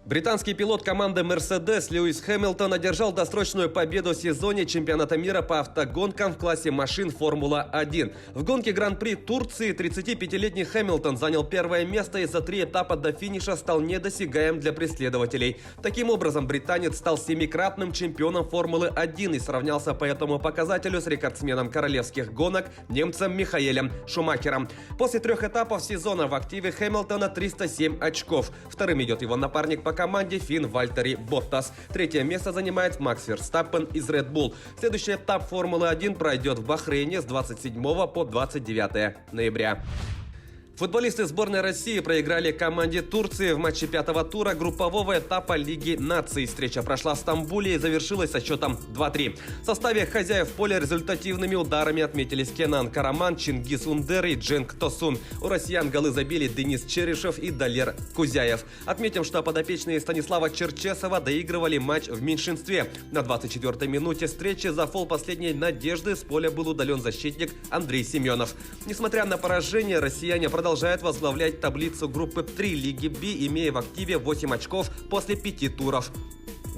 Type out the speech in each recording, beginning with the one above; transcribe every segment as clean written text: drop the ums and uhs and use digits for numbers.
Британский пилот команды «Мерседес» Льюис Хэмилтон одержал досрочную победу в сезоне чемпионата мира по автогонкам в классе машин «Формула-1». В гонке Гран-при Турции 35-летний Хэмилтон занял первое место и за 3 этапа до финиша стал недосягаем для преследователей. Таким образом, британец стал 7-кратным чемпионом «Формулы-1» и сравнялся по этому показателю с рекордсменом королевских гонок немцем Михаэлем Шумахером. После 3 этапов сезона в активе Хэмилтона 307 очков. Вторым идет его напарник по команде финн Вальтери Боттас. Третье место занимает Макс Верстаппен из Red Bull. Следующий этап Формулы-1 пройдет в Бахрейне с 27 по 29 ноября. Футболисты сборной России проиграли команде Турции в матче 5-го тура группового этапа Лиги наций. Встреча прошла в Стамбуле и завершилась со счетом 2-3. В составе хозяев поля результативными ударами отметились Кенан Караман, Чингис Ундер и Дженк Тосун. У россиян голы забили Денис Черешев и Далер Кузяев. Отметим, что подопечные Станислава Черчесова доигрывали матч в меньшинстве. На 24-й минуте встречи за фол последней надежды с поля был удален защитник Андрей Семенов. Несмотря на поражение, россияне продолжают возглавлять таблицу группы 3 Лиги Б, имея в активе 8 очков после 5 туров.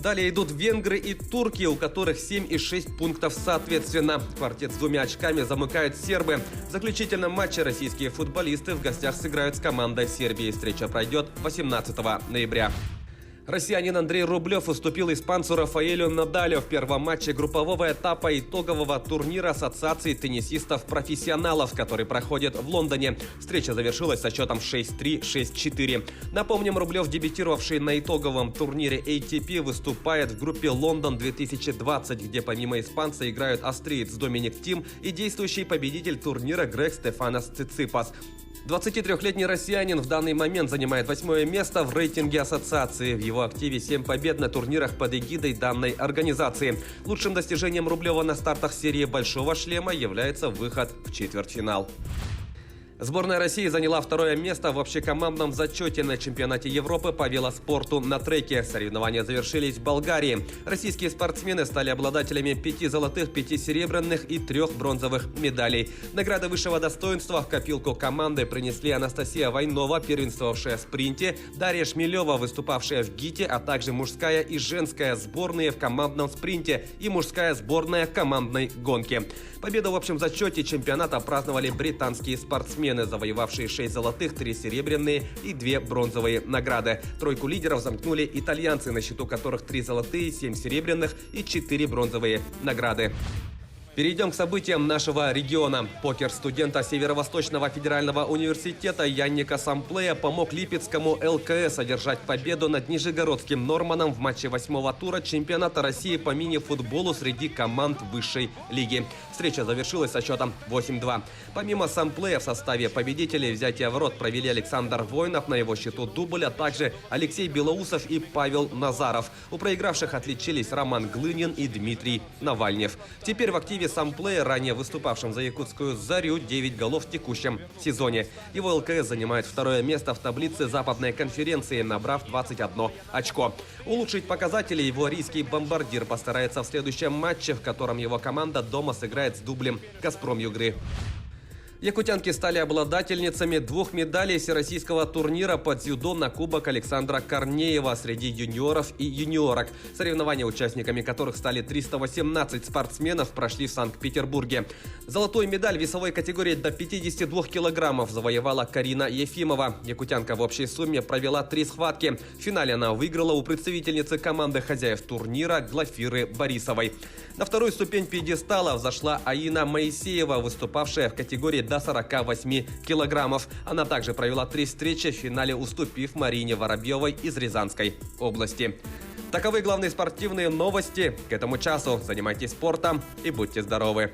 Далее идут венгры и турки, у которых 7 и 6 пунктов соответственно. Квартет с 2 очками замыкают сербы. В заключительном матче российские футболисты в гостях сыграют с командой Сербии. Встреча пройдет 18 ноября. Россиянин Андрей Рублев уступил испанцу Рафаэлю Надалю в первом матче группового этапа итогового турнира Ассоциации теннисистов-профессионалов, который проходит в Лондоне. Встреча завершилась со счетом 6-3, 6-4. Напомним, Рублев, дебютировавший на итоговом турнире ATP, выступает в группе Лондон 2020, где помимо испанца играют австриец Доминик Тим и действующий победитель турнира Грег Стефанос Циципас. 23-летний россиянин в данный момент занимает 8-е место в рейтинге ассоциации. В его активе 7 побед на турнирах под эгидой данной организации. Лучшим достижением Рублева на стартах серии «Большого шлема» является выход в четвертьфинал. Сборная России заняла 2-е место в общекомандном зачете на чемпионате Европы по велоспорту на треке. Соревнования завершились в Болгарии. Российские спортсмены стали обладателями 5 золотых, 5 серебряных и 3 бронзовых медалей. Награды высшего достоинства в копилку команды принесли Анастасия Войнова, первенствовавшая в спринте, Дарья Шмелева, выступавшая в ГИТе, а также мужская и женская сборные в командном спринте и мужская сборная в командной гонке. Победу в общем зачете чемпионата праздновали британские спортсмены, завоевавшие 6 золотых, 3 серебряные и 2 бронзовые награды. Тройку лидеров замкнули итальянцы, на счету которых 3 золотые, 7 серебряных и 4 бронзовые награды. Перейдем к событиям нашего региона. Покер студента Северо-Восточного федерального университета Янника Самплея помог Липецкому ЛКС одержать победу над Нижегородским Норманом в матче 8-го тура чемпионата России по мини-футболу среди команд высшей лиги. Встреча завершилась со счетом 8-2. Помимо Самплея в составе победителей взятия ворот провели Александр Воинов, на его счету дубль, а также Алексей Белоусов и Павел Назаров. У проигравших отличились Роман Глынин и Дмитрий Навальнев. Теперь в активе Самплея, ранее выступавшим за якутскую «Зарю», 9 голов в текущем сезоне. Его ЛКС занимает 2-е место в таблице Западной конференции, набрав 21 очко. Улучшить показатели его рийский бомбардир постарается в следующем матче, в котором его команда дома сыграет с дублем «Газпром-Югры». Якутянки стали обладательницами 2 медалей всероссийского турнира по дзюдо на Кубок Александра Корнеева среди юниоров и юниорок. Соревнования, участниками которых стали 318 спортсменов, прошли в Санкт-Петербурге. Золотую медаль в весовой категории до 52 килограммов завоевала Карина Ефимова. Якутянка в общей сумме провела 3 схватки. В финале она выиграла у представительницы команды хозяев турнира Глафиры Борисовой. На 2-ю ступень пьедестала взошла Аина Моисеева, выступавшая в категории до 48 килограммов. Она также провела 3 встречи, в финале уступив Марине Воробьевой из Рязанской области. Таковы главные спортивные новости к этому часу. Занимайтесь спортом и будьте здоровы!